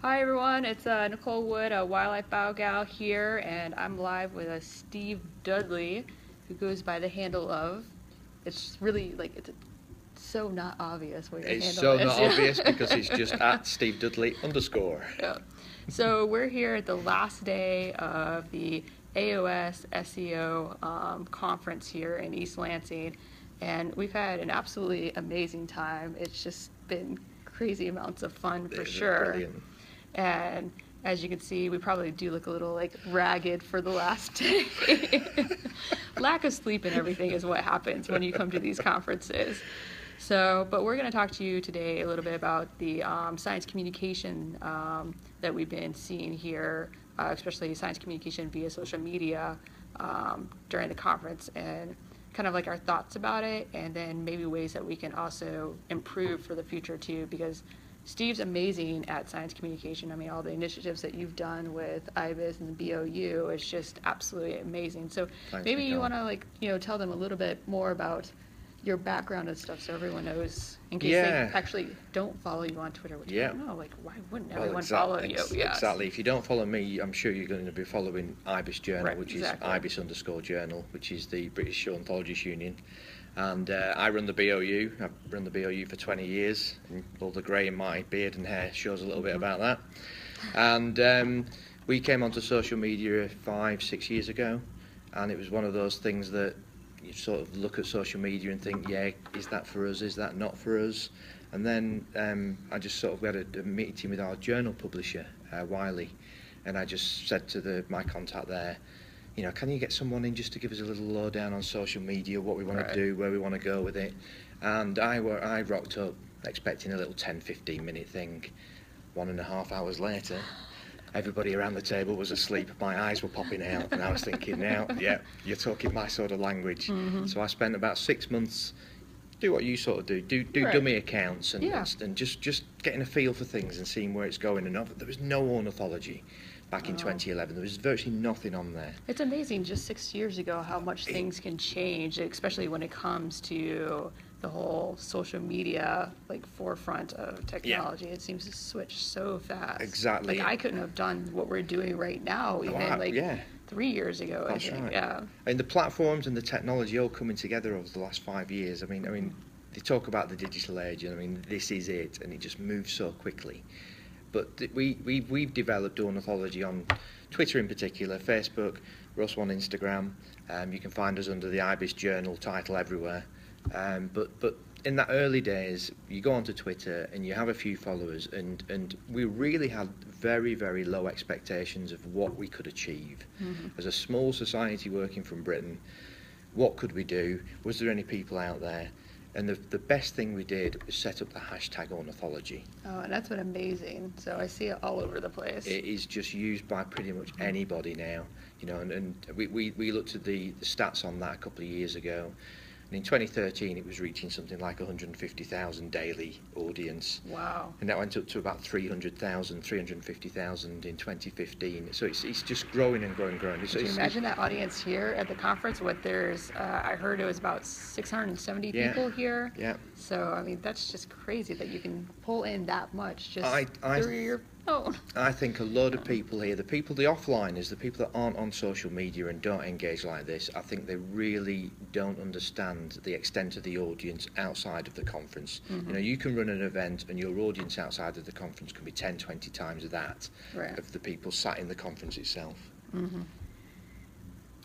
Hi everyone, it's Nicole Wood, a wildlife bio gal here, and I'm live with Steve Dudley, who goes by the handle of. It's really like it's so not obvious what your It's handle so is. not obvious because it's just at Steve Dudley _. Yeah. So we're here at the last day of the AOS SEO conference here in East Lansing, and we've had an absolutely amazing time. It's just been crazy amounts of fun for sure. Brilliant. And as you can see, we probably do look a little like ragged for the last day. Lack of sleep and everything is what happens when you come to these conferences. So, but we're going to talk to you today a little bit about the science communication that we've been seeing here, especially science communication via social media during the conference, and kind of like our thoughts about it, and then maybe ways that we can also improve for the future too, because Steve's amazing at science communication. I mean, all the initiatives that you've done with IBIS and the BOU is just absolutely amazing. So Thanks, maybe you Nicole. want to tell them a little bit more about your background and stuff so everyone knows, in case Yeah. they actually don't follow you on Twitter, which Yeah. I don't know, like why wouldn't Well, everyone follow you? Yes. Exactly. If you don't follow me, I'm sure you're going to be following IBIS Journal, Right, which exactly. is IBIS _journal, which is the British Ornithologists Union. And I run the BOU. I've run the BOU for 20 years, and all the grey in my beard and hair shows a little bit about that. And we came onto social media 5-6 years ago, and it was one of those things that you sort of look at social media and think, yeah, is that for us? Is that not for us? And then I just sort of we had a meeting with our journal publisher, Wiley, and I just said to my contact there, can you get someone in just to give us a little lowdown on social media, what we want to do, where we want to go with it? And I rocked up expecting a little 10-15 minute thing. 1.5 hours later, everybody around the table was asleep. My eyes were popping out, and I was thinking, now, yeah, you're talking my sort of language. Mm-hmm. So I spent about 6 months do what you sort of do dummy accounts and just getting a feel for things and seeing where it's going. And there was no ornithology back in 2011. There was virtually nothing on there. It's amazing just 6 years ago how much things can change, especially when it comes to the whole social media forefront of technology. It seems to switch so fast. Exactly. Like I couldn't have done what we're doing right now even 3 years ago. That's I think. right. Yeah. And the platforms and the technology all coming together over the last 5 years. I mean, they talk about the digital age, and I mean, this is it, and it just moves so quickly. But we've developed ornithology on Twitter in particular, Facebook, we're also on Instagram. You can find us under the IBIS Journal title everywhere. But in that early days, you go onto Twitter and you have a few followers, and we really had very, very low expectations of what we could achieve. Mm-hmm. As a small society working from Britain, what could we do? Was there any people out there? And the best thing we did was set up the hashtag ornithology. Oh, and that's been amazing. So I see it all over the place. It is just used by pretty much anybody now, and we looked at the stats on that a couple of years ago. And in 2013, it was reaching something like 150,000 daily audience. Wow. And that went up to about 300,000, 350,000 in 2015. So it's just growing and growing. Can you imagine that audience here at the conference? I heard it was about 670 people here. Yeah. So, I mean, that's just crazy that you can pull in that much just through your phone. I think a lot of people here, the offliners, the people that aren't on social media and don't engage like this, I think they really don't understand the extent of the audience outside of the conference. Mm-hmm. You can run an event and your audience outside of the conference can be 10, 20 times that of the people sat in the conference itself. Mm-hmm.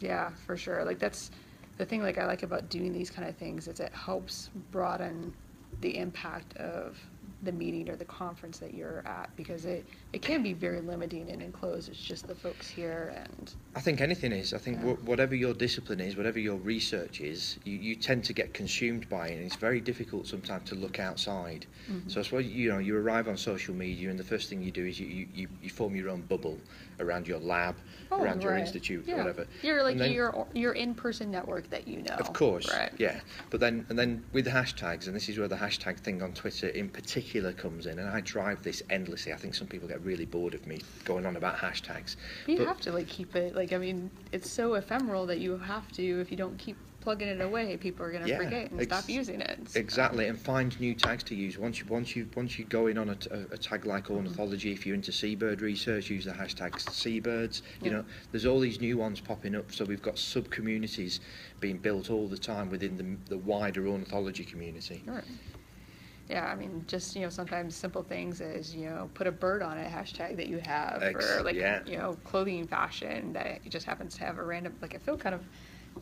Yeah, for sure. Like that's the thing I like about doing these kind of things is it helps broaden the impact of the meeting or the conference that you're at, because it can be very limiting and enclosed. It's just the folks here. And I think anything is. I think whatever your discipline is, whatever your research is, you tend to get consumed by it, and it's very difficult sometimes to look outside. Mm-hmm. So I suppose you arrive on social media, and the first thing you do is you form your own bubble around your lab, around your institute, whatever. You're your in-person network that Of course, right? yeah. But then with the hashtags, and this is where the hashtag thing on Twitter in particular particular comes in, and I drive this endlessly. I think some people get really bored of me going on about hashtags. You have to like keep it, like, I mean, it's so ephemeral that you have to, if you don't keep plugging it away, people are going to forget and stop using it. So. Exactly, and find new tags to use. Once you go in on a tag like ornithology, if you're into seabird research, use the hashtag seabirds. You know, there's all these new ones popping up. So we've got sub communities being built all the time within the wider ornithology community. Right. Yeah, I mean, just, you know, sometimes simple things as, you know, put a bird on a hashtag that you have, or like, you know, clothing fashion that just happens to have a random, like, I feel kind of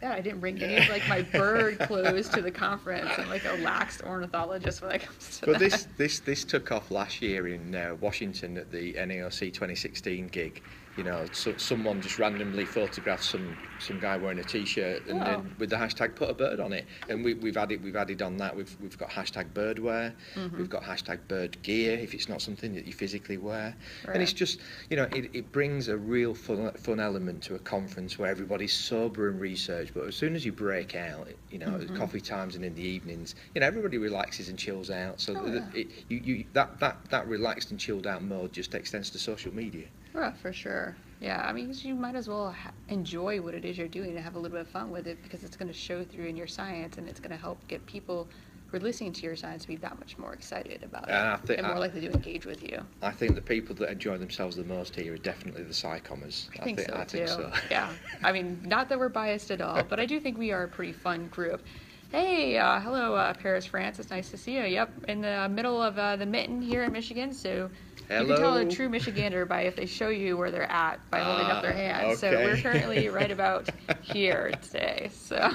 bad I didn't bring any of like my bird clothes to the conference. I'm like a lax ornithologist when it comes to but that. this took off last year in Washington at the NAOC 2016 gig. You know, someone just randomly photographed some guy wearing a T-shirt and then with the hashtag put a bird on it, and we've added on that. We've got hashtag birdwear, we've got hashtag bird gear if it's not something that you physically wear, and it's just, you know, it brings a real fun element to a conference where everybody's sober and research, but as soon as you break out, you know, at coffee times and in the evenings, you know, everybody relaxes and chills out. So that relaxed and chilled out mode just extends to social media. Yeah, for sure. Yeah, I mean, you might as well enjoy what it is you're doing and have a little bit of fun with it, because it's going to show through in your science, and it's going to help get people who are listening to your science to be that much more excited about it and more likely to engage with you. I think the people that enjoy themselves the most here are definitely the Scicommers. I think so. Yeah, I mean, not that we're biased at all, but I do think we are a pretty fun group. Hey, hello, Paris, France. It's nice to see you. Yep, in the middle of the mitten here in Michigan, so hello. You can tell a true Michigander by if they show you where they're at by holding up their hands. Okay. So we're currently right about here today. So,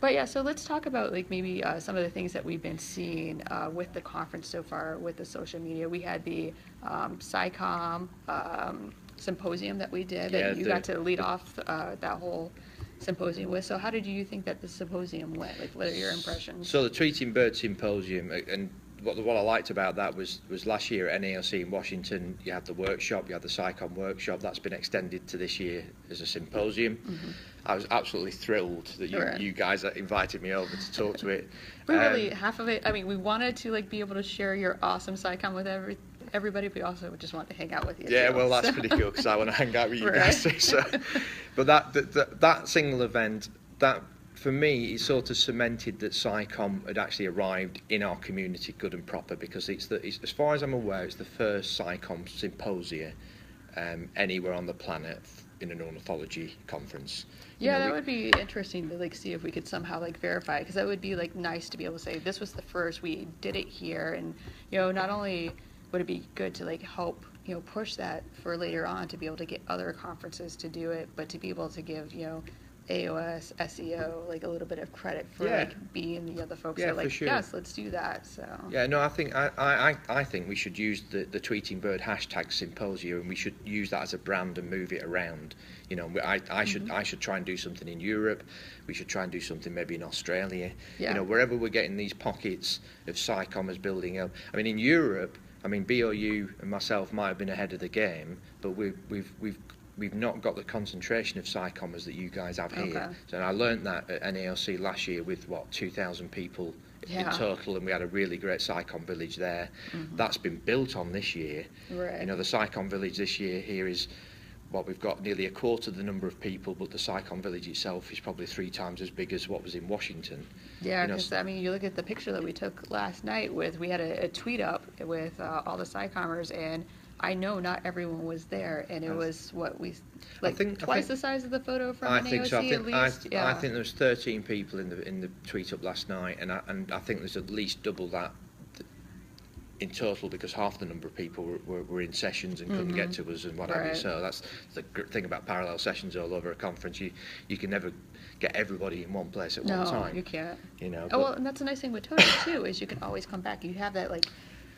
but yeah, so let's talk about like maybe some of the things that we've been seeing with the conference so far with the social media. We had the Scicomm symposium that we did, and you got to lead off that whole symposium with. So how did you think that the symposium went? Like, what are your impressions? So the Tweeting Bird Symposium, and what I liked about that was last year at NAOC in Washington, you had the workshop, you had the Scicomm workshop. That's been extended to this year as a symposium. I was absolutely thrilled that you guys invited me over to talk to it. We really, half of it, I mean, we wanted to like be able to share your awesome Scicomm with everybody, but we also just wanted to hang out with you. Yeah, too, well, that's pretty cool, because I want to hang out with you guys too. So, but that single event, that for me, it sort of cemented that Scicomm had actually arrived in our community good and proper, because it's as far as I'm aware, it's the first Scicomm symposia anywhere on the planet in an ornithology conference. Yeah, that would be interesting to like see if we could somehow like verify, because that would be like nice to be able to say this was the first, we did it here, and you know, not only would it be good to like help, you know, push that for later on to be able to get other conferences to do it, but to be able to give, you know, AOS, SEO, like a little bit of credit for like being the other folks that are like, yes, let's do that. So yeah, no, I think I think we should use the Tweeting Bird hashtag symposium, and we should use that as a brand and move it around. You know, I should try and do something in Europe. We should try and do something maybe in Australia. You know, wherever we're getting these pockets of Scicommers building up. I mean, in Europe, I mean, BOU and myself might have been ahead of the game, but we've not got the concentration of Scicommers that you guys have here. So I learned that at NAOC last year with 2,000 people in total, and we had a really great Scicomm village there. That's been built on this year. You know, the Scicomm village this year here is we've got nearly a quarter of the number of people, but the Scicomm village itself is probably 3 times as big as what was in Washington. Yeah, because I mean, you look at the picture that we took last night we had a tweet up with all the Scicommers, and I know not everyone was there, and it was twice the size of the photo from NAOC at least. I think there was 13 people in the tweet up last night, and I think there's at least double that in total, because half the number of people were in sessions and couldn't get to us and what have you. So that's the thing about parallel sessions all over a conference. You can never get everybody in one place at one time. No, you can't. You know. Well, and that's a nice thing with Toto too, is you can always come back. You have that like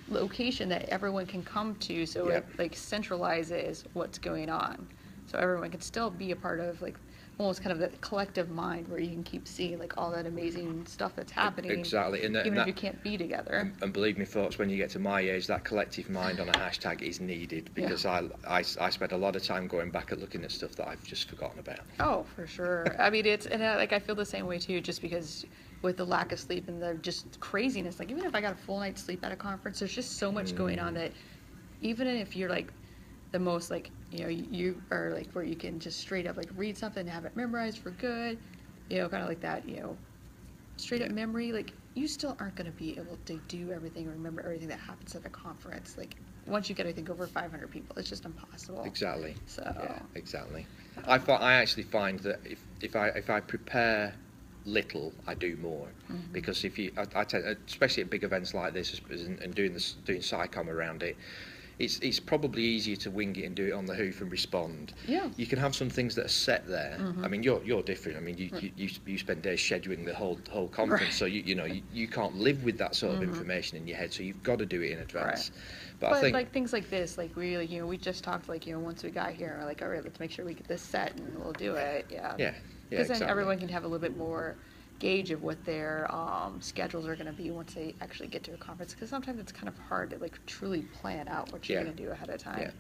location that everyone can come to, so it like centralizes what's going on, so everyone can still be a part of like almost kind of the collective mind, where you can keep seeing like all that amazing stuff that's happening. Exactly, even if you can't be together. And believe me, folks, when you get to my age, that collective mind on a hashtag is needed, because I spent a lot of time going back and looking at stuff that I've just forgotten about. Oh, for sure. I mean, I feel the same way too, just because with the lack of sleep and the just craziness. Like even if I got a full night's sleep at a conference, there's just so much going on that even if you're like the most like, you know, you are like where you can just straight up like read something and have it memorized for good, you know, kind of like that, you know, straight up memory, like you still aren't going to be able to do everything or remember everything that happens at a conference. Like once you get, I think, over 500 people, it's just impossible. Exactly. So yeah, exactly. I actually find that if I prepare little, I do more, because if you, I tend, especially at big events like this, and doing Scicomm around it, it's probably easier to wing it and do it on the hoof and respond. Yeah. You can have some things that are set there. I mean, you're different. I mean, you spend days scheduling the whole conference, right. so you can't live with that sort of information in your head. So you've got to do it in advance. Right. But I think like things like this, like we, like, you know, we just talked, like, you know, once we got here, we're like, all right, let's make sure we get this set and we'll do it. Yeah. Yeah. Because then exactly. everyone can have a little bit more gauge of what their schedules are going to be once they actually get to a conference. Because sometimes it's kind of hard to like truly plan out what you're going to do ahead of time. Yeah.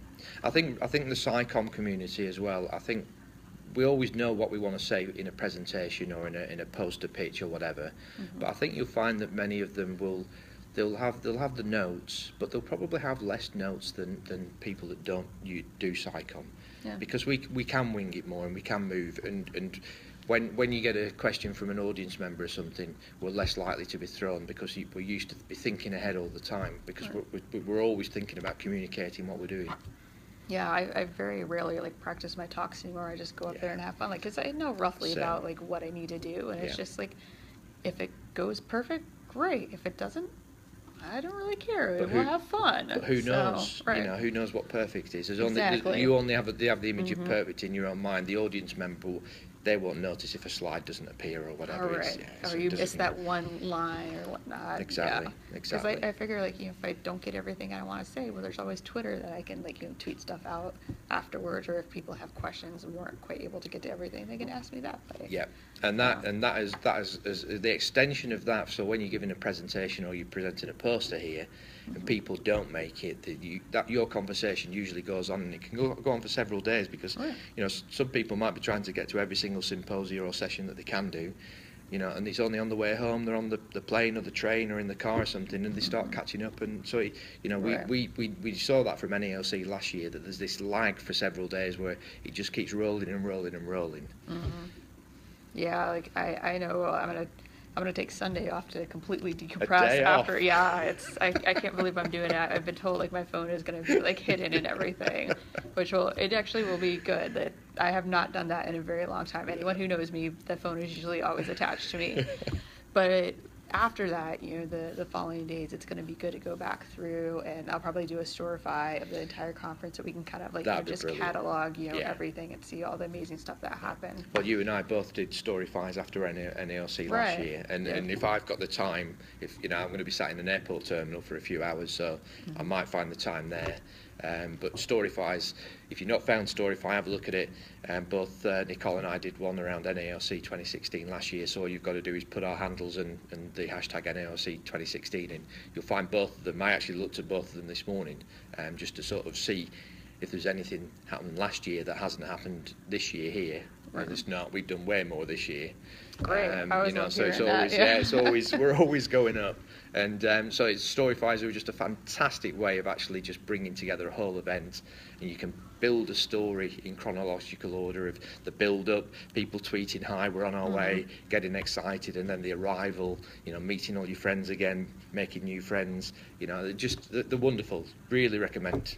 I think the Scicomm community as well. I think we always know what we want to say in a presentation or in a poster pitch or whatever. But I think you'll find that many of them they'll have the notes, but they'll probably have less notes than people that do Scicomm. Yeah. Because we can wing it more and we can move, and when you get a question from an audience member or something, we're less likely to be thrown because we're used to be thinking ahead all the time, because we're always thinking about communicating what we're doing. Yeah, I very rarely like practice my talks anymore. I just go up there and have fun, like, because I know roughly about like what I need to do, and it's just like, if it goes perfect, great. If it doesn't, I don't really care. We'll have fun. But who knows? Right. You know, who knows what perfect is? Exactly. You only have the image of perfect in your own mind. The audience member, they won't notice if a slide doesn't appear or whatever. Right. Or you miss that one line or whatnot. Exactly. Yeah. Exactly. Because I figure, like, you know, if I don't get everything I want to say, well, there's always Twitter that I can, like, you know, tweet stuff out afterwards, or if people have questions and weren't quite able to get to everything, they can ask me that way. Yeah, and that is the extension of that. So when you're giving a presentation or you're presenting a poster here, and people don't make it, that your conversation usually goes on, and it can go on for several days, because you know, some people might be trying to get to every single symposium or session that they can do, you know, and it's only on the way home, they're on the plane or the train or in the car or something, and they start catching up. And so, you know, we saw that from NALC last year, that there's this lag for several days where it just keeps rolling and rolling and rolling. Yeah, like I know I'm gonna take Sunday off to completely decompress after. Off. Yeah, I can't believe I'm doing it. I've been told like my phone is gonna be like hidden and everything, which it actually will be good. That I have not done that in a very long time. Anyone who knows me, the phone is usually always attached to me. But after that, you know, the following days, it's going to be good to go back through, and I'll probably do a storify of the entire conference so we can kind of like, you know, just catalog, you know, everything and see all the amazing stuff that happened. Well, you and I both did storyfies after NALC last year, and if I've got the time, if you know, I'm going to be sat in an airport terminal for a few hours, so I might find the time there. But storyfies, if you've not found Storyfy, have a look at it. Both Nicole and I did one around NALC 2016 last year, so all you've got to do is put our handles and the hashtag NALC 2016 in. You'll find both of them. I actually looked at both of them this morning, just to sort of see if there's anything happened last year that hasn't happened this year here. And it's not. We've done way more this year. Great. You know, so it's always it's always we're always going up. And so storyfies are just a fantastic way of actually just bringing together a whole event, and you can build a story in chronological order of the build-up, people tweeting, hi, we're on our way, getting excited, and then the arrival, you know, meeting all your friends again, making new friends, you know, just they're wonderful. Really recommend.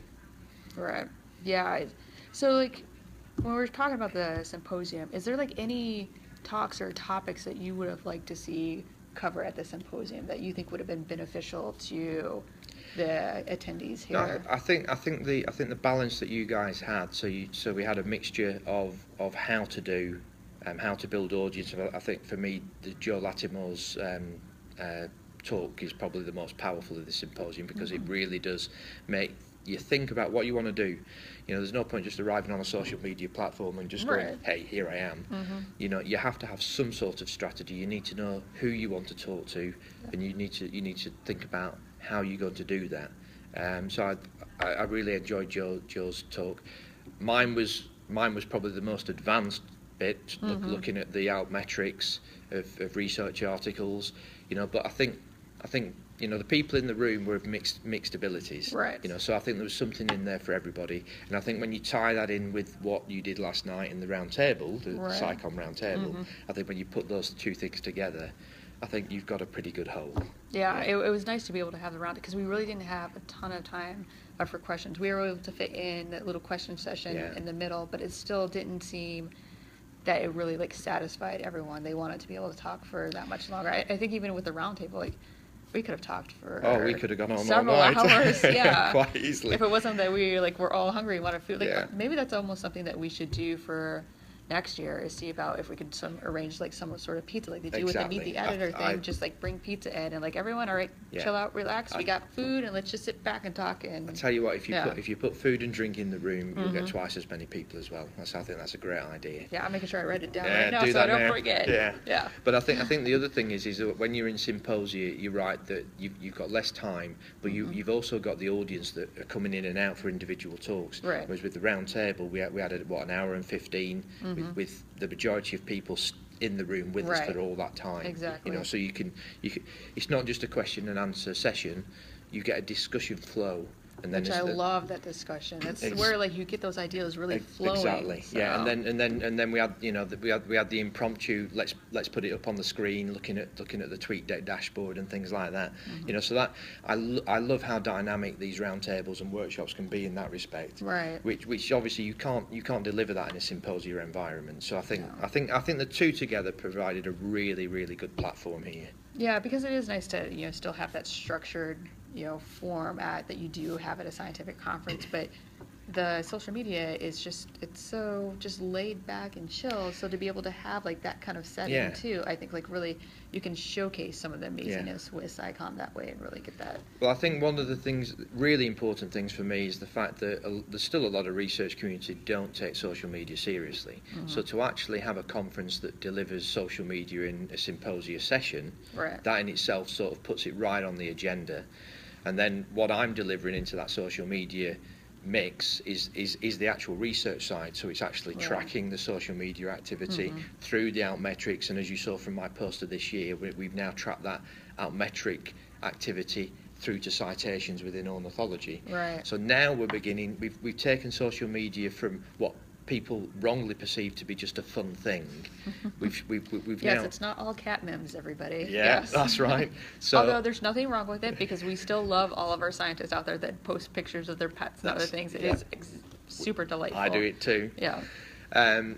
Right. Yeah. So, like, when we're talking about the symposium, is there, like, any talks or topics that you would have liked to see cover at the symposium that you think would have been beneficial to the attendees here? No, I think the balance that you guys had. So we had a mixture of how to do, how to build audience. I think for me, Joe Latimore's talk is probably the most powerful of the symposium, because it really does make you think about what you want to do. You know, there's no point just arriving on a social media platform and just going, hey, here I am. You know, you have to have some sort of strategy. You need to know who you want to talk to, and you need to think about how you're going to do that. So I really enjoyed Joe's talk. Mine was probably the most advanced bit, looking at the altmetrics of research articles, but I think the people in the room were of mixed abilities, right? So I think there was something in there for everybody, and I think when you tie that in with what you did last night in the round table, the Scicomm round table, I think when you put those two things together, I think you've got a pretty good whole. Yeah, it was nice to be able to have the round, because we really didn't have a ton of time for questions. We were able to fit in that little question session in the middle, but it still didn't seem that it really satisfied everyone. They wanted to be able to talk for that much longer. I think even with the round table, we could have talked for we could have gone on several all night. hours, yeah, quite easily. If it wasn't that we were all hungry and wanted food, maybe that's almost something that we should do for next year, is see about if we could arrange some sort of pizza like they do with the Meet the Editor thing. Just bring pizza in and everyone, all right, chill out, relax. We got food and let's just sit back and talk. And I tell you what, if you put food and drink in the room, you'll get twice as many people as well. I think that's a great idea. Yeah, I'm making sure I write it down right now so I don't forget. Yeah. But I think the other thing is that when you're in symposia, you're right that you've got less time, but you've also got the audience that are coming in and out for individual talks. Right. Whereas with the round table, we had an hour and 15 with the majority of people in the room with us for all that time. Exactly. So you can. It's not just a question and answer session. You get a discussion flow. And then I love that discussion. That's where you get those ideas really flowing. Exactly. So. Yeah, and then we had we had the impromptu. Let's put it up on the screen, looking at the TweetDeck dashboard and things like that. So that I love how dynamic these roundtables and workshops can be in that respect. Right. Which obviously you can't deliver that in a symposium environment. So I think the two together provided a really good platform here. Yeah, because it is nice to still have that structured format that you do have at a scientific conference, but the social media is it's so laid back and chill. So to be able to have that kind of setting too, I think really you can showcase some of the amazingness with Scicomm that way and really get that. Well, I think one of the really important things for me is the fact that there's still a lot of research community don't take social media seriously. So to actually have a conference that delivers social media in a symposia session, that in itself sort of puts it right on the agenda. And then what I'm delivering into that social media mix is the actual research side. So it's actually tracking the social media activity through the altmetrics. And as you saw from my poster this year, we've now tracked that altmetric activity through to citations within ornithology. Right. So now we're beginning. We've taken social media from what people wrongly perceive to be just a fun thing. We've yes, now, it's not all cat memes, everybody. Yeah, yes. That's right. So, although there's nothing wrong with it, because we still love all of our scientists out there that post pictures of their pets and other things. It is super delightful. I do it too. Yeah.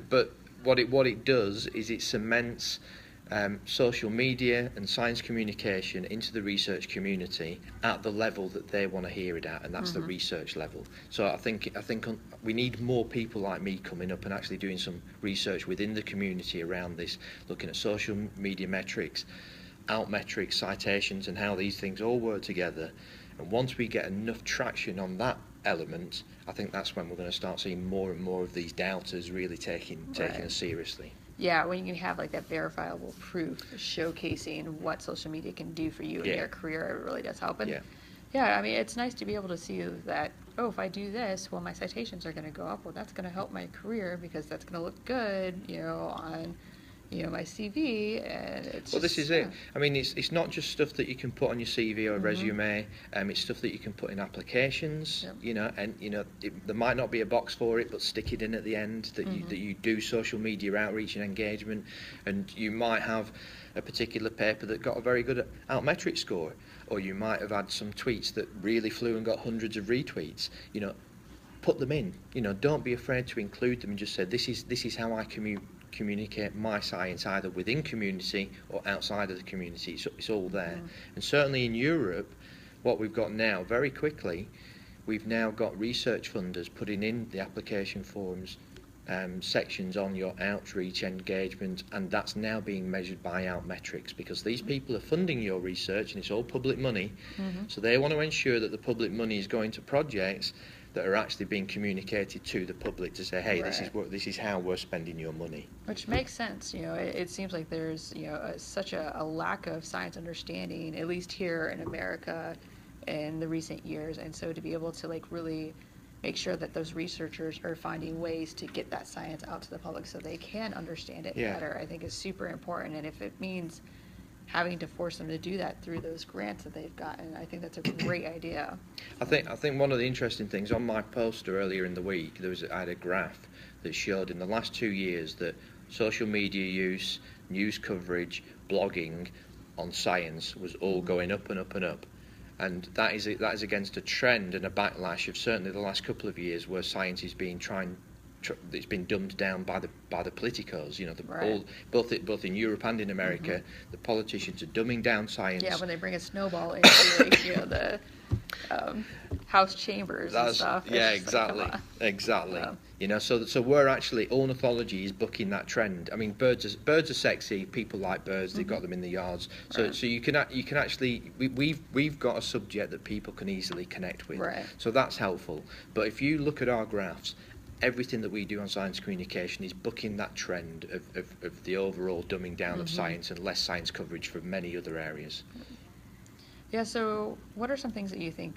But what it does is it cements social media and science communication into the research community at the level that they want to hear it at, and that's the research level. So I think we need more people like me coming up and actually doing some research within the community around this, looking at social media metrics, altmetrics, citations, and how these things all work together. And once we get enough traction on that element, I think that's when we're going to start seeing more and more of these doubters really taking us seriously. Yeah, when you can have that verifiable proof showcasing what social media can do for you in your career, it really does help. And I mean, it's nice to be able to see that, if I do this, well, my citations are going to go up. Well, that's going to help my career because that's going to look good, on my CV, and it's this is it. I mean, it's not just stuff that you can put on your CV or resume. It's stuff that you can put in applications. There might not be a box for it, but stick it in at the end that you do social media outreach and engagement, and you might have a particular paper that got a very good altmetric score, or you might have had some tweets that really flew and got hundreds of retweets. Put them in. Don't be afraid to include them and just say this is how I communicate my science, either within community or outside of the community. It's all there. And certainly in Europe, what we've got now, very quickly, we've now got research funders putting in the application forms sections on your outreach engagement, and that's now being measured by altmetrics, because these people are funding your research and it's all public money. So they want to ensure that the public money is going to projects that are actually being communicated to the public to say, hey, this is how we're spending your money. Which makes sense. It seems like there's such a lack of science understanding, at least here in America, in the recent years, and so to be able to really make sure that those researchers are finding ways to get that science out to the public so they can understand it better, I think is super important. And if it means having to force them to do that through those grants that they've gotten, I think that's a great idea. I think one of the interesting things on my poster earlier in the week, I had a graph that showed in the last 2 years that social media use, news coverage, blogging on science was all going up and up and up. And that is against a trend and a backlash of certainly the last couple of years where science is being it's been dumbed down by the politicos. You know, both in Europe and in America, the politicians are dumbing down science. Yeah, when they bring a snowball into like, you know, the House chambers and stuff. Yeah, exactly. You know, so we're actually, ornithology is bucking that trend. I mean, birds are sexy. People like birds. They've got them in the yards. So you can actually we've got a subject that people can easily connect with. Right. So that's helpful. But if you look at our graphs, everything that we do on science communication is bucking that trend of the overall dumbing down of science and less science coverage from many other areas. Yeah, so what are some things that you think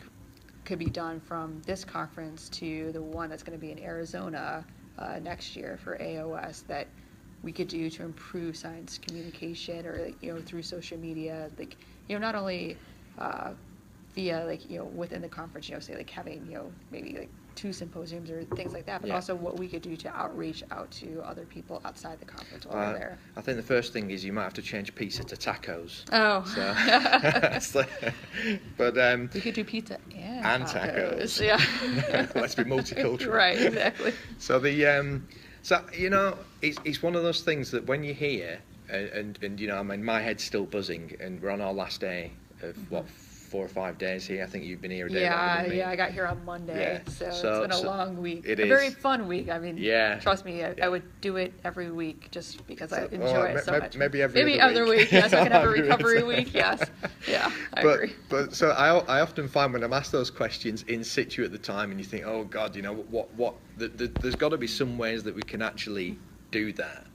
could be done from this conference to the one that's going to be in Arizona next year for AOS that we could do to improve science communication, or like, you know, through social media, like, you know, not only via like, you know, within the conference, you know, say like having, you know, maybe like 2 symposiums or things like that, but also what we could do to outreach out to other people outside the conference while we're there. I think the first thing is you might have to change pizza to tacos. Oh. But we could do pizza and tacos. Yeah. Let's be multicultural. Right, exactly. So so you know, it's one of those things that when you hear, and you know, I mean, my head's still buzzing, and we're on our last day of what, 4 or 5 days here. I think you've been here a day longer than me. Yeah, I got here on Monday, so it's been a long week. It is. A very fun week. I mean, trust me, I Yeah. would do it every week just because I enjoy it so much. Maybe every other week. Yes, I can have a recovery week. Yes, yeah, I agree. But so I often find when I'm asked those questions in situ at the time, and you think, oh God, you know what? There's got to be some ways that we can actually do that.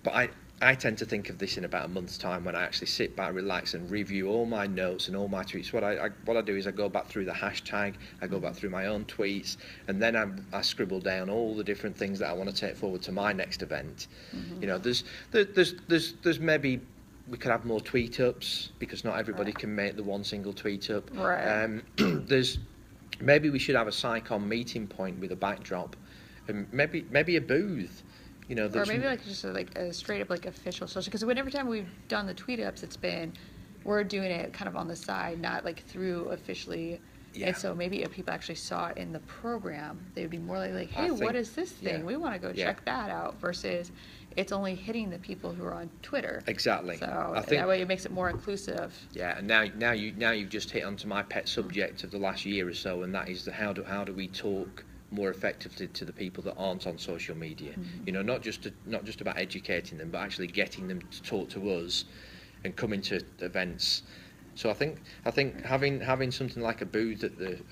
But I tend to think of this in about a month's time when I actually sit back, relax, and review all my notes and all my tweets. What I do is I go back through the hashtag, I go back through my own tweets, and then I scribble down all the different things that I want to take forward to my next event. You know, there's maybe we could have more tweet ups because not everybody can make the one single tweet up. Right. There's maybe we should have a Scicomm meeting point with a backdrop, and maybe a booth. You know, or maybe like just a straight up like official social, because every time we've done the tweet ups, it's been we're doing it kind of on the side, not like through officially. Yeah. And so maybe if people actually saw it in the program, they would be more like, hey, what is this thing? Yeah. We want to go check that out, versus it's only hitting the people who are on Twitter. Exactly. So I think that way it makes it more inclusive. Yeah, and now you've just hit onto my pet subject of the last year or so, and that is how do we talk more effectively to the people that aren't on social media. You know, not just about educating them, but actually getting them to talk to us and coming to events. So I think having something like a booth at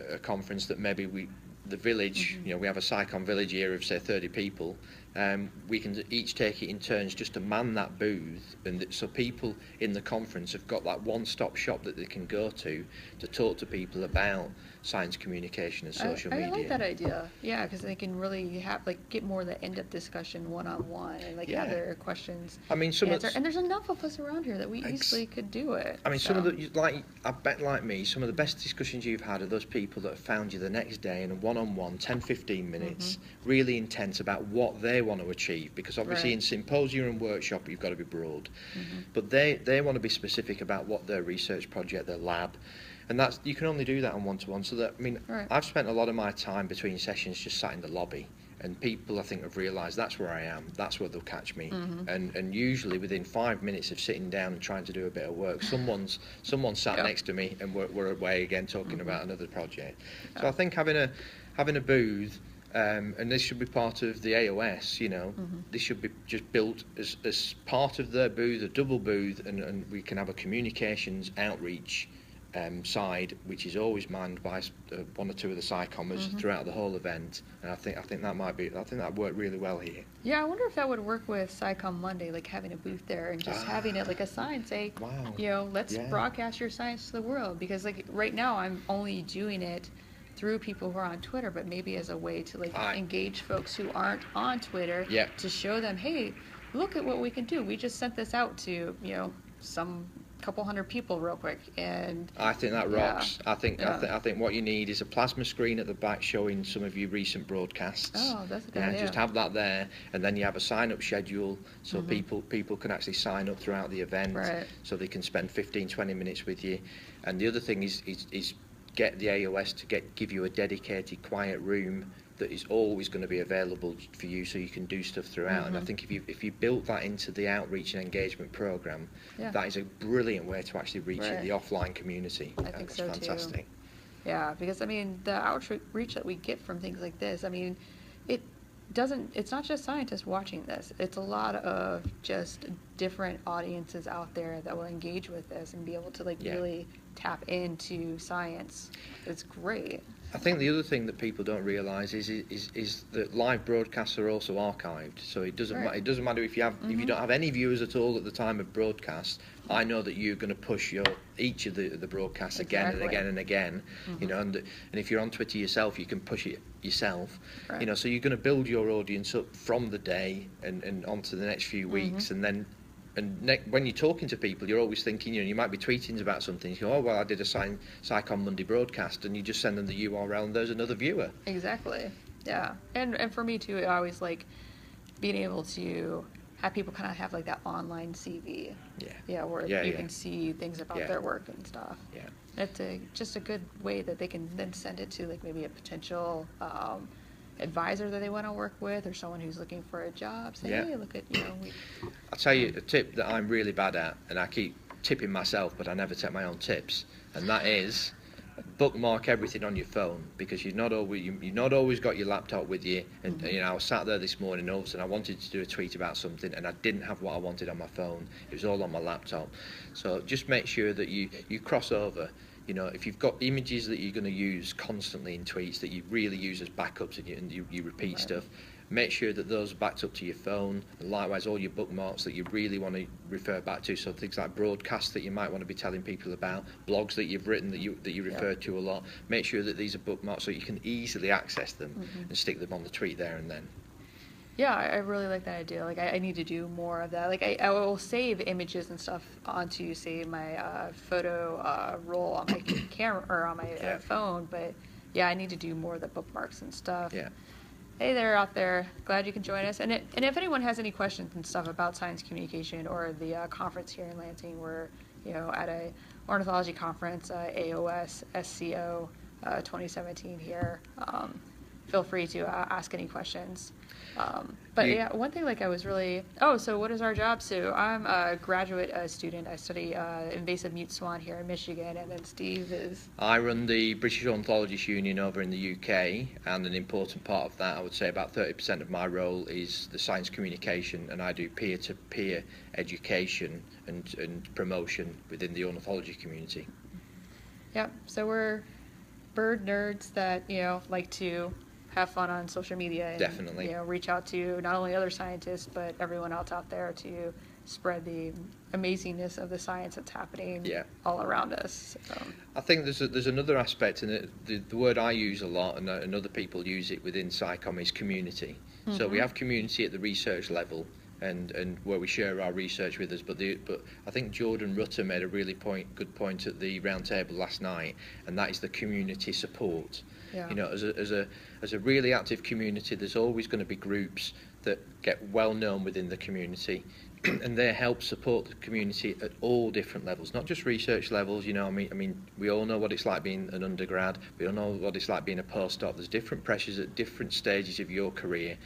a conference that maybe the village, you know, we have a Scicomm village here of say 30 people. We can each take it in turns just to man that booth, and so people in the conference have got that one-stop shop that they can go to talk to people about science communication and social media. I like that idea. Yeah, because they can really have get more of the in-depth discussion one-on-one and have their questions. I mean, and there's enough of us around here that we easily could do it. I mean, some of the I bet like me, some of the best discussions you've had are those people that have found you the next day in a one-on-one, 10-15 minutes, really intense about what they want to achieve. Because obviously in symposium and workshop you've got to be broad, but they want to be specific about what their research project, their lab. And that's, you can only do that on one-to-one. So that, I mean, I've spent a lot of my time between sessions just sat in the lobby, and people I think have realised that's where I am, that's where they'll catch me. And usually within 5 minutes of sitting down and trying to do a bit of work, someone sat next to me, and we're away again talking about another project. So I think having a booth, and this should be part of the AOS, you know, this should be just built as part of their booth, a double booth, and we can have a communications outreach side, which is always manned by one or two of the Scicommers throughout the whole event, and I think that worked really well here. Yeah, I wonder if that would work with Scicomm Monday, like having a booth there and just having it like a sign say, you know, let's broadcast your science to the world, because like right now I'm only doing it through people who are on Twitter, but maybe as a way to like Aye. engage folks who aren't on Twitter, Yeah. to show them, hey, look at what we can do. We just sent this out to, you know, some couple hundred people real quick, and I think that rocks. Yeah. I think what you need is a plasma screen at the back showing some of your recent broadcasts. Oh, that's a good Yeah, idea. just have that there, and then you have a sign-up schedule, so people can actually sign up throughout the event, Right. so they can spend 15-20 minutes with you. And the other thing is get the AOS to give you a dedicated quiet room that is always going to be available for you, so you can do stuff throughout. And I think if you built that into the outreach and engagement program, Yeah. that is a brilliant way to actually reach Right. the offline community. I think It's so, too. fantastic. Yeah, because I mean, the outreach that we get from things like this, I mean, it's not just scientists watching this. It's a lot of just different audiences out there that will engage with this and be able to like Yeah. really tap into science. It's great. I think the other thing that people don't realise is that live broadcasts are also archived. So it doesn't Right. it doesn't matter if you don't have any viewers at all at the time of broadcast. I know that you're going to push each of the broadcasts again and Exactly. again and again. You know, and if you're on Twitter yourself, you can push it yourself. Right. You know, so you're going to build your audience up from the day and onto the next few weeks, and then. When you're talking to people, you're always thinking, you might be tweeting about something. You go, oh, well, I did a Scicomm Monday broadcast, and you just send them the URL, and there's another viewer. Exactly. Yeah. And for me too, I always like being able to have people kind of have like that online CV. Yeah. Yeah, where Yeah, you yeah. can see things about Yeah. their work and stuff. Yeah. It's just a good way that they can then send it to like maybe a potential advisor that they want to work with, or someone who's looking for a job. Say, Yeah. hey, look at, I'll tell you a tip that I'm really bad at, and I keep tipping myself, but I never take my own tips, and that is bookmark everything on your phone, because you've not always got your laptop with you. And I was sat there this morning, all of a sudden I wanted to do a tweet about something, and I didn't have what I wanted on my phone. It was all on my laptop. So just make sure that you cross over. If you've got images that you're going to use constantly in tweets that you really use as backups, and you repeat Right. stuff, make sure that those are backed up to your phone, and likewise all your bookmarks that you really want to refer back to. So things like broadcasts that you might want to be telling people about, blogs that you've written that you refer to a lot. Make sure that these are bookmarks so you can easily access them and stick them on the tweet there and then. Yeah, I really like that idea. Like, I need to do more of that. Like, I will save images and stuff onto, say, my photo roll on my camera or on my phone. But yeah, I need to do more of the bookmarks and stuff. Yeah. Hey there, out there. Glad you can join us. And if anyone has any questions and stuff about science communication or the conference here in Lansing, we're at a ornithology conference, AOS SCO 2017 here. Feel free to ask any questions. But yeah, one thing I was really, so what is our job, Sue? I'm a graduate student. I study invasive mute swan here in Michigan, and then Steve is... I run the British Ornithologists Union over in the UK, and an important part of that, I would say about 30% of my role is the science communication, and I do peer-to-peer education and promotion within the ornithology community. Yep, so we're bird nerds that, like to have fun on social media and Definitely. Reach out to not only other scientists but everyone else out there to spread the amazingness of the science that's happening all around us. I think there's another aspect, and the word I use a lot, and other people use it within Scicomm, is community. So we have community at the research level, and where we share our research with us. But I think Jordan Rutter made a really good point at the roundtable last night, and that is the community support. Yeah. As a really active community, there's always going to be groups that get well known within the community, and they help support the community at all different levels, not just research levels. I mean, we all know what it's like being an undergrad. We all know what it's like being a postdoc. There's different pressures at different stages of your career,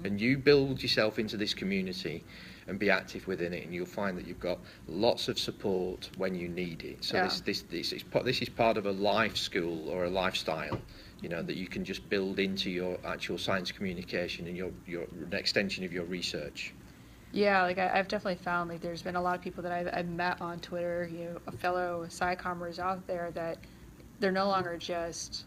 and you build yourself into this community and be active within it, and you'll find that you've got lots of support when you need it. So this is part of a life school or a lifestyle, that you can just build into your actual science communication and your an extension of your research. Yeah, I've definitely found there's been a lot of people that I've met on Twitter, fellow Scicommers out there, that they're no longer just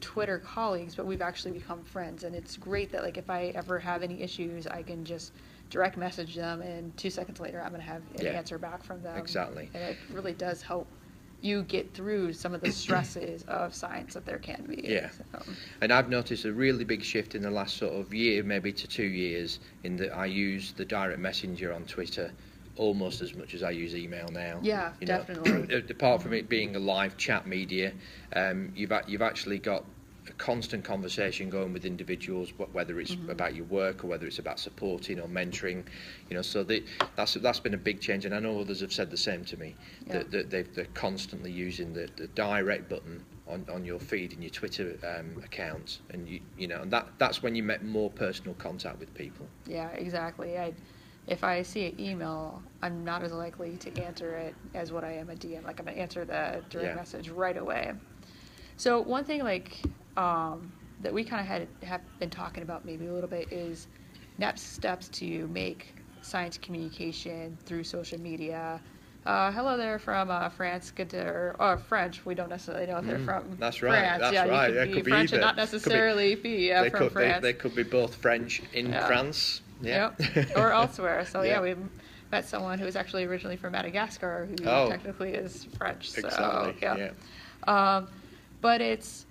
Twitter colleagues, but we've actually become friends. And it's great that if I ever have any issues, I can just direct message them, and 2 seconds later I'm going to have an answer back from them. Exactly. And it really does help you get through some of the stresses of science that there can be. Yeah. So. And I've noticed a really big shift in the last sort of year, maybe to 2 years, in that I use the direct messenger on Twitter almost as much as I use email now. Yeah, you definitely. know, apart from it being a live chat media, you've actually got a constant conversation going with individuals, whether it's about your work or whether it's about supporting or mentoring, you know. So that's been a big change, and I know others have said the same to me. Yeah. That they're constantly using the direct button on your feed in your Twitter account, and you know, and that's when you make more personal contact with people. Yeah, exactly. If I see an email, I'm not as likely to answer it as what I am a DM. Like, I'm going to answer the direct message right away. So one thing, like, that we kind of have been talking about maybe a little bit is next steps to make science communication through social media. Hello there from France. Good to, or French. We don't necessarily know if they're from That's right. France. That's yeah, right. You could be French and not necessarily be from France. They could be both French in France. Yeah. Yep. Or elsewhere. So Yeah. we met someone who was actually originally from Madagascar, who technically is French. So, Exactly. yeah. But it's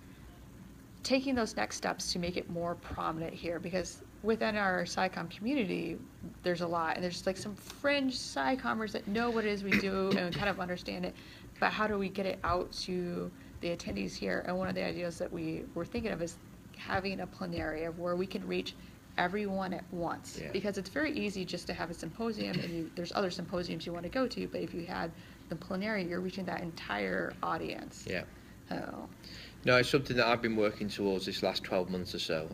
taking those next steps to make it more prominent here, because within our Scicomm community, there's a lot, and there's like some fringe Scicommers that know what it is we do and kind of understand it, but how do we get it out to the attendees here? And one of the ideas that we were thinking of is having a plenary of where we can reach everyone at once, because it's very easy just to have a symposium, and there's other symposiums you want to go to, but if you had the plenary, you're reaching that entire audience. Yeah. Oh. No, it's something that I've been working towards this last 12 months or so,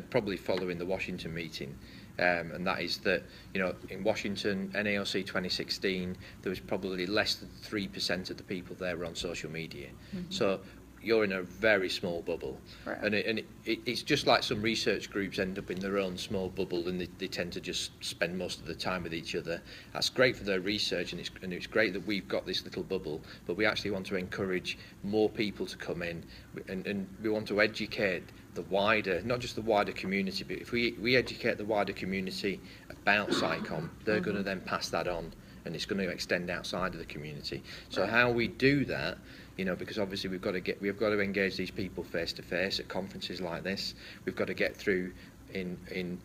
probably following the Washington meeting, and that is that, you know, in Washington, NAOC 2016, there was probably less than 3% of the people there were on social media. So you're in a very small bubble, right. and it's just like some research groups end up in their own small bubble, and they tend to just spend most of the time with each other. That's great for their research, and it's great that we've got this little bubble, but we actually want to encourage more people to come in, and we want to educate the wider, not just the wider community, but if we educate the wider community about Scicomm, they're going to then pass that on, and it's going to extend outside of the community. So right. how we do that, you know, because obviously we've got to engage these people face to face at conferences like this. We've got to get through in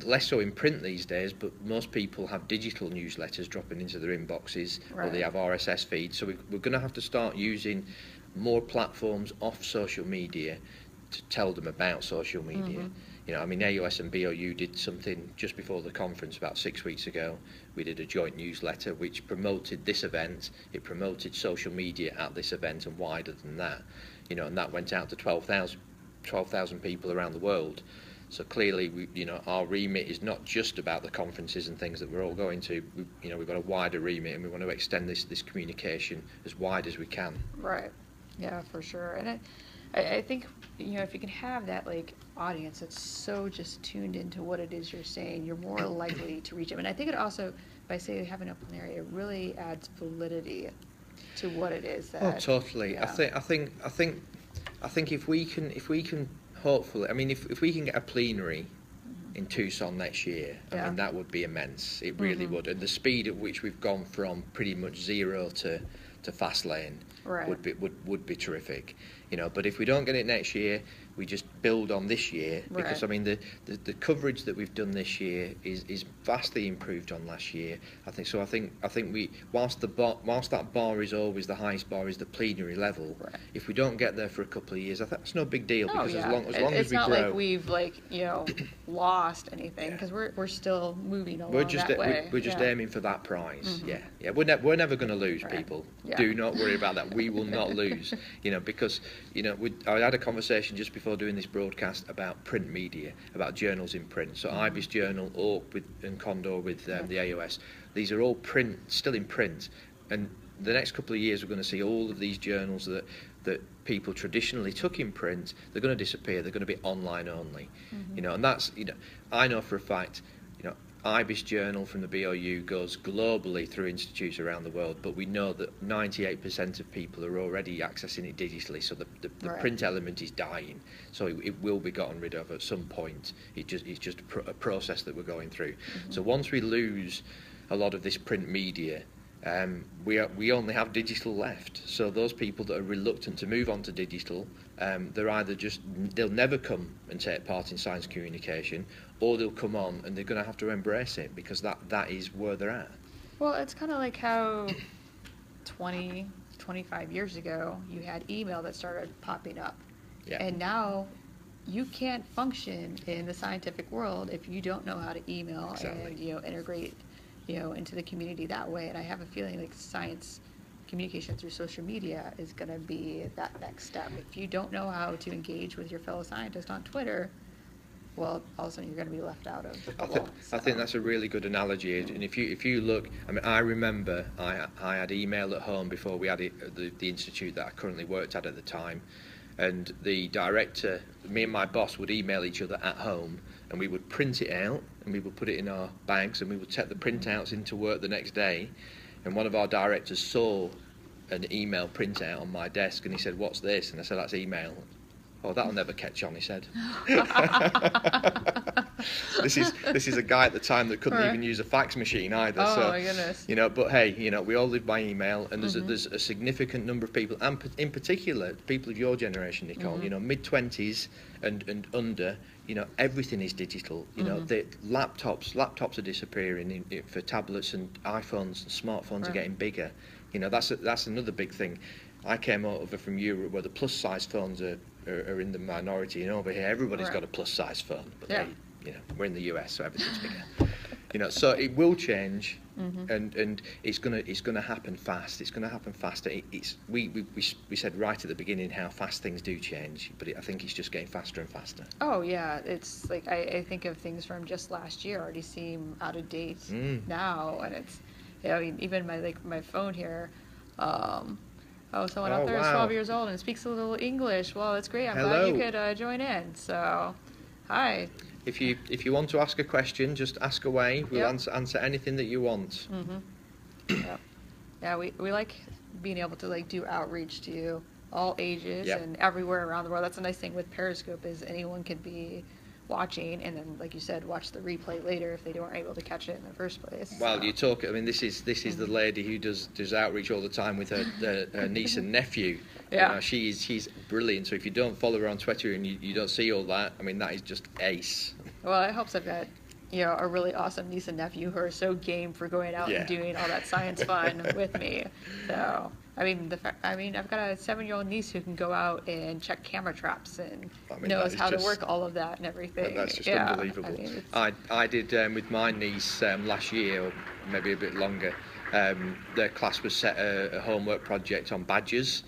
less so in print these days, but most people have digital newsletters dropping into their inboxes, right. or they have RSS feeds. So we're going to have to start using more platforms off social media to tell them about social media. You know, I mean, AUS and BOU did something just before the conference about 6 weeks ago. We did a joint newsletter which promoted this event. It promoted social media at this event and wider than that. You know, and that went out to 12,000 people around the world. So clearly, our remit is not just about the conferences and things that we're all going to. We've got a wider remit, and we want to extend this communication as wide as we can. Right. Yeah, for sure. And I think, if you can have that like audience that's so just tuned into what it is you're saying, you're more likely to reach them. And I think it also, by saying having a plenary, it really adds validity to what it is that. Oh, totally. Yeah. I think if we can hopefully, I mean, if we can get a plenary in Tucson next year, I mean, that would be immense. It really would. And the speed at which we've gone from pretty much zero to fast lane would be terrific. But if we don't get it next year, we just build on this year, because I mean the coverage that we've done this year is vastly improved on last year. I think we whilst that bar is always the highest bar is the plenary level. Right. If we don't get there for a couple of years, I think that's no big deal, because as long as we grow, it's not like we've lost anything, because we're still moving along that way. We're just aiming for that prize. Yeah. We're never going to lose, people. Yeah. Do not worry about that. We will not lose. Because I had a conversation just before doing this broadcast about print media, about journals in print. So Ibis Journal, Orc and Condor with the AOS. These are all still in print, and the next couple of years we're going to see all of these journals that people traditionally took in print. They're going to disappear. They're going to be online only. And that's I know for a fact. IBIS Journal from the BOU goes globally through institutes around the world, but we know that 98% of people are already accessing it digitally, so the print element is dying. So it will be gotten rid of at some point. It's just a process that we're going through. So once we lose a lot of this print media, we only have digital left. So those people that are reluctant to move on to digital, they're either they'll never come and take part in science communication, or they'll come on and they're going to have to embrace it because that is where they're at. Well, it's kind of like how 25 years ago you had email that started popping up. Yeah. And now you can't function in the scientific world if you don't know how to email. Exactly. And integrate into the community that way. And I have a feeling like science communication through social media is going to be that next step. If you don't know how to engage with your fellow scientist on Twitter, well, all of a sudden you're going to be left out of the bubble. I think that's a really good analogy. And if you look, I mean, I remember I had email at home before we had it, the institute that I currently worked at the time, and the director, me and my boss would email each other at home, and we would print it out and we would put it in our bags and we would take the printouts into work the next day. And one of our directors saw an email printout on my desk and he said, "What's this?" And I said, "That's email." "Oh, that'll never catch on," he said. This is a guy at the time that couldn't even use a fax machine either. Oh, so, my goodness. But hey, we all live by email, and there's a significant number of people, and in particular people of your generation, Nicole, mid-20s and under, everything is digital. The laptops are disappearing for tablets, and iPhones and smartphones are getting bigger. That's another big thing. I came over from Europe where the plus size phones are in the minority, and over here everybody's got a plus size phone, but we're in the US, so everything's bigger. So it will change, and it's gonna happen fast. It's gonna happen faster. We said right at the beginning how fast things do change, but I think it's just getting faster and faster. Oh yeah, it's like I think of things from just last year already seem out of date now, and it's even my phone here. Someone out there is 12 years old and speaks a little English. Well, that's great. I'm glad you could join in. So, hi. If you want to ask a question, just ask away. We'll answer anything that you want. Yeah, we like being able to do outreach to all ages and everywhere around the world. That's a nice thing with Periscope is anyone can be watching, and then, like you said, watch the replay later if they weren't able to catch it in the first place. Well, you talk. I mean, this is the lady who does outreach all the time with her niece and nephew. Yeah, she's brilliant. So if you don't follow her on Twitter and you don't see all that, I mean, that is just ace. Well, it helps I've got a really awesome niece and nephew who are so game for going out and doing all that science fun with me. So. I've got a 7-year-old niece who can go out and check camera traps and knows how to work all of that and everything. That's just unbelievable. I did with my niece last year, or maybe a bit longer. Their class was set a homework project on badgers,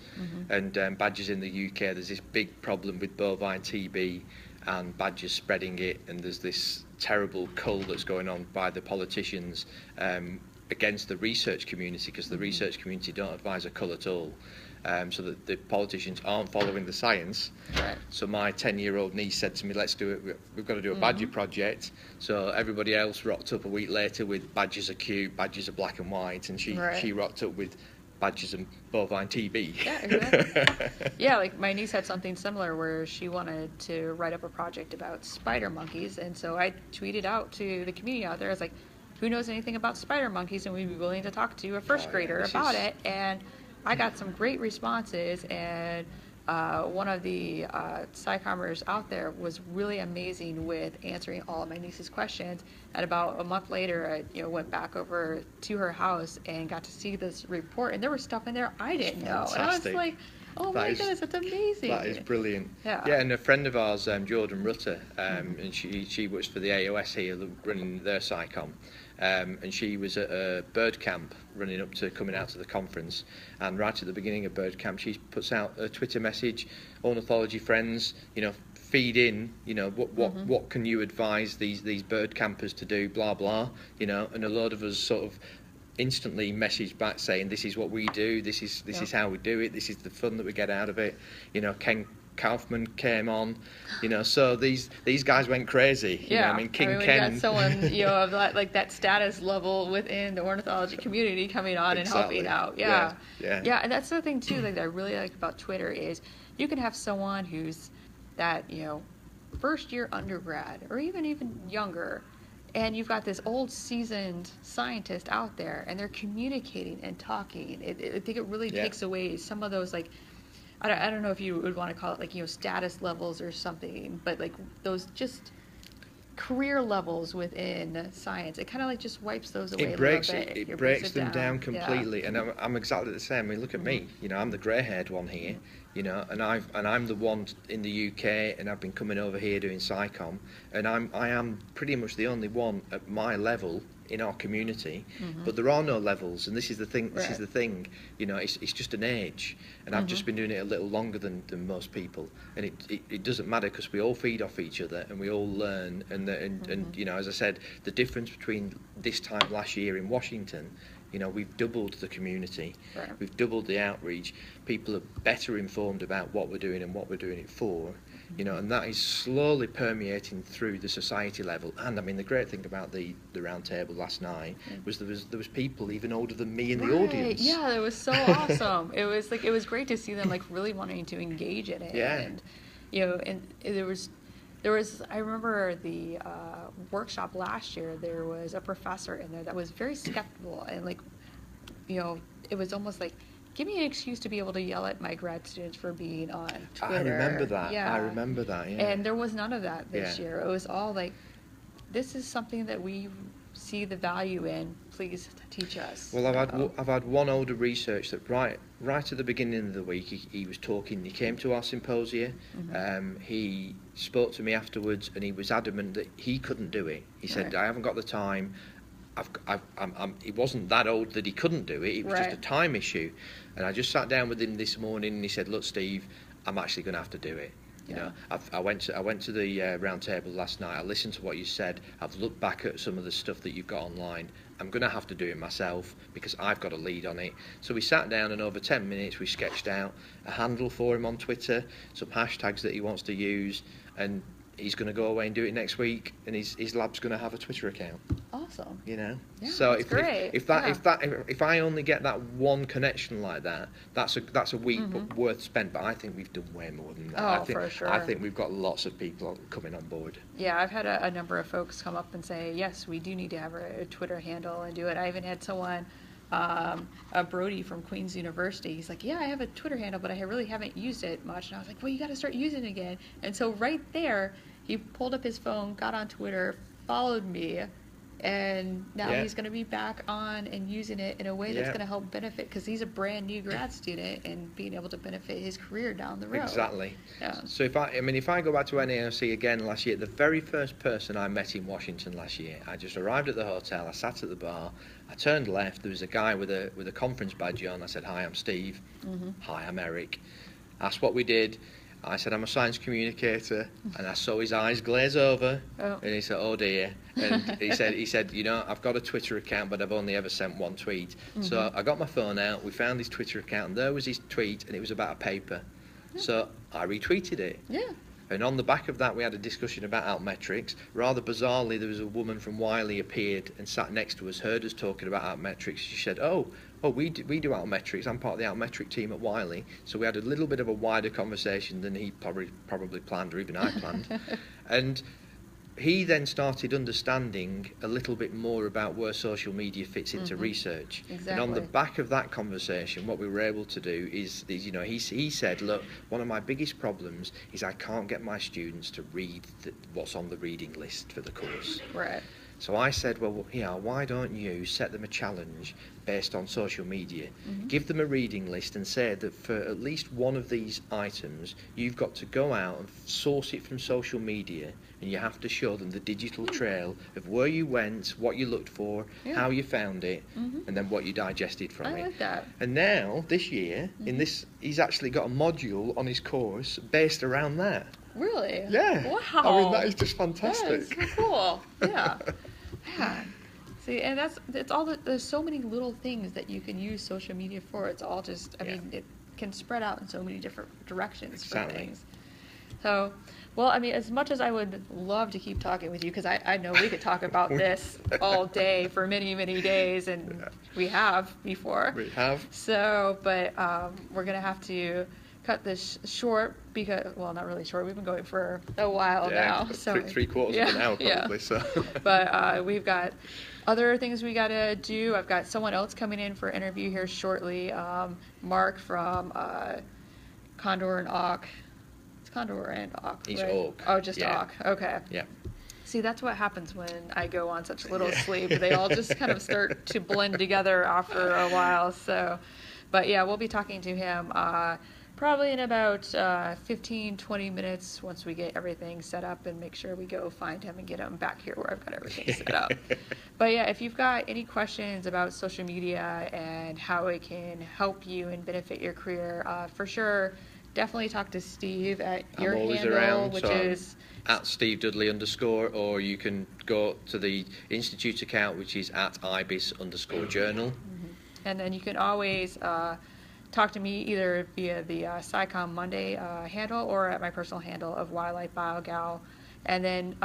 and badgers in the UK. There's this big problem with bovine TB and badgers spreading it, and there's this terrible cull that's going on by the politicians. Against the research community, because the research community don't advise a cull at all, so that the politicians aren't following the science. Right. So my 10-year-old niece said to me, "Let's do it. We've got to do a badger project." So everybody else rocked up a week later with badgers are cute, badgers are black and white, and she rocked up with badgers and bovine TB. Yeah, exactly. Yeah, like my niece had something similar where she wanted to write up a project about spider monkeys, and so I tweeted out to the community out there. I was like, who knows anything about spider monkeys and we'd be willing to talk to a first grader about it. And I got some great responses, and one of the Scicommers out there was really amazing with answering all of my niece's questions. And about a month later, I went back over to her house and got to see this report, and there was stuff in there I didn't know. And I was like, oh my goodness, that's amazing. That is brilliant. Yeah, and a friend of ours, Jordan Rutter, and she works for the AOS here, running their Scicomm. And she was at a bird camp running up to coming out to the conference, and right at the beginning of bird camp she puts out a Twitter message, ornithology friends, feed in, what can you advise these bird campers to do, blah blah, and a lot of us sort of instantly messaged back saying, this is what we do, this is how we do it, this is the fun that we get out of it. Ken Kaufman came on, so these guys went crazy. King Ken. We got someone, of that status level within the ornithology community coming on and helping out. Yeah, and that's the thing too, that I really like about Twitter is you can have someone who's that, first year undergrad or even younger, And you've got this old seasoned scientist out there, and they're communicating and talking. I think it really takes away some of those, like, I don't know if you would want to call it, like, you know, status levels or something, but like those just career levels within science. It kind of like just wipes those away a little bit. It breaks them down completely. And I'm exactly the same. I mean, look at me. You know, I'm the grey-haired one here. You know, and I'm the one in the UK, and I've been coming over here doing Scicomm, and I am pretty much the only one at my level in our community, but there are no levels, and this is the thing. This is the thing. You know, it's just an age, and I've just been doing it a little longer than most people, and it doesn't matter because we all feed off each other and we all learn, and you know, as I said, the difference between this time last year in Washington. You know, we've doubled the community, we've doubled the outreach, people are better informed about what we're doing and what we're doing it for, you know, and that is slowly permeating through the society level. And I mean, the great thing about the round table last night was there was people even older than me in the audience. Yeah, that was so awesome. It was great to see them like really wanting to engage in it. Yeah. And, you know, and there was, I remember the workshop last year, there was a professor in there that was very skeptical and like, you know, it was almost like, give me an excuse to be able to yell at my grad students for being on Twitter. I remember that. Yeah. I remember that, yeah. And there was none of that this year. It was all like, this is something that we see the value in, please teach us. Well, I've had one older research that right at the beginning of the week he was talking. He came to our symposia. He spoke to me afterwards, and he was adamant that he couldn't do it. He said, "I haven't got the time. He wasn't that old that he couldn't do it. It was just a time issue." And I just sat down with him this morning, and he said, "Look, Steve, I'm actually going to have to do it." You know, I went to the round table last night. I listened to what you said. I've looked back at some of the stuff that you've got online. I'm going to have to do it myself because I've got a lead on it. So we sat down, and over 10 minutes we sketched out a handle for him on Twitter, some hashtags that he wants to use, and he's going to go away and do it next week, and his lab's going to have a Twitter account. Awesome. You know, yeah, so if I only get that one connection like that, that's a week worth spent. But I think we've done way more than that. Oh, for sure. I think we've got lots of people coming on board. Yeah, I've had a number of folks come up and say, yes, we do need to have a Twitter handle and do it. I even had someone, Brody from Queen's University. He's like, yeah, I have a Twitter handle, but I really haven't used it much. And I was like, well, you got to start using it again. And so right there, he pulled up his phone, got on Twitter, followed me, and now he's going to be back on and using it in a way that's going to help benefit, because he's a brand new grad student and being able to benefit his career down the road. Exactly. Yeah. So if I go back to NAOC again last year, the very first person I met in Washington last year, I just arrived at the hotel, I sat at the bar, I turned left, there was a guy with a conference badge on. I said, "Hi, I'm Steve." "Hi, I'm Eric." Asked what we did. I said, "I'm a science communicator," and I saw his eyes glaze over, and he said, "Oh dear." And he said, "You know, I've got a Twitter account, but I've only ever sent one tweet." So I got my phone out, we found his Twitter account, and there was his tweet, and it was about a paper. So I retweeted it. Yeah. And on the back of that, we had a discussion about altmetrics. Rather bizarrely, there was a woman from Wiley appeared and sat next to us, heard us talking about altmetrics. She said, oh, we do altmetrics. I'm part of the altmetric team at Wiley. So we had a little bit of a wider conversation than he probably planned, or even I planned. And he then started understanding a little bit more about where social media fits into research. Exactly. And on the back of that conversation, what we were able to do is you know, he said, "Look, one of my biggest problems is I can't get my students to read what's on the reading list for the course." Right. So I said, well, yeah, why don't you set them a challenge based on social media? Give them a reading list and say that for at least one of these items, you've got to go out and source it from social media, and you have to show them the digital trail of where you went, what you looked for, how you found it, and then what you digested from it. I like that. And now, this year, he's actually got a module on his course based around that. Really? Yeah. Wow. I mean, that is just fantastic. That is so cool. Yeah. Man. See, and it's all there's so many little things that you can use social media for. It's all just, I mean, it can spread out in so many different directions for things. So, well, I mean, as much as I would love to keep talking with you, because I know we could talk about this all day for many, many days, and we have before. We have. So, but we're going to have to cut this short because, well, not really short. We've been going for a while now. So three quarters of an hour probably. So. But we've got other things we got to do. I've got someone else coming in for interview here shortly. Mark from Condor and Auk. It's Condor and Auk, He's right? Auk. Oh, just Auk. Okay. Yeah. See, that's what happens when I go on such little sleep. They all just kind of start to blend together after a while. So, but yeah, we'll be talking to him probably in about 15, 20 minutes once we get everything set up and make sure we go find him and get him back here where I've got everything set up. But yeah, if you've got any questions about social media and how it can help you and benefit your career, for sure, definitely talk to Steve at your handle, around, which so is at Steve Dudley _ or you can go to the Institute account, which is at IBIS_journal. And then you can always talk to me either via the Scicomm Monday handle or at my personal handle of Wildlife BioGal. And then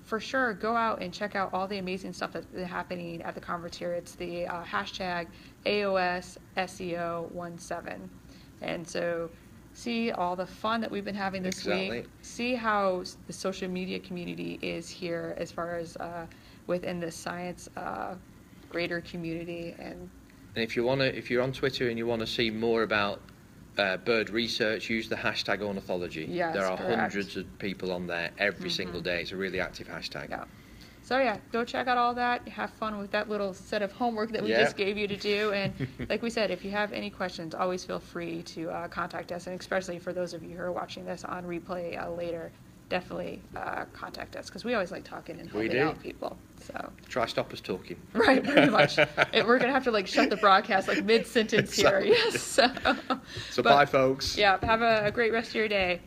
for sure, go out and check out all the amazing stuff that's happening at the conference here. It's the hashtag AOS SEO17. And so see all the fun that we've been having this week. See how the social media community is here as far as within the science greater community. And if you're on Twitter and you want to see more about bird research, use the hashtag ornithology. Yes, there are correct. hundreds of people on there every single day. It's a really active hashtag. Yeah. So yeah, go check out all that. Have fun with that little set of homework that we just gave you to do. And like we said, if you have any questions, always feel free to contact us. And especially for those of you who are watching this on replay later, definitely contact us because we always like talking and helping out people. So try stop us talking. Right, pretty much. We're gonna have to like shut the broadcast like mid-sentence here. Yes. So bye, folks. Yeah. Have a great rest of your day.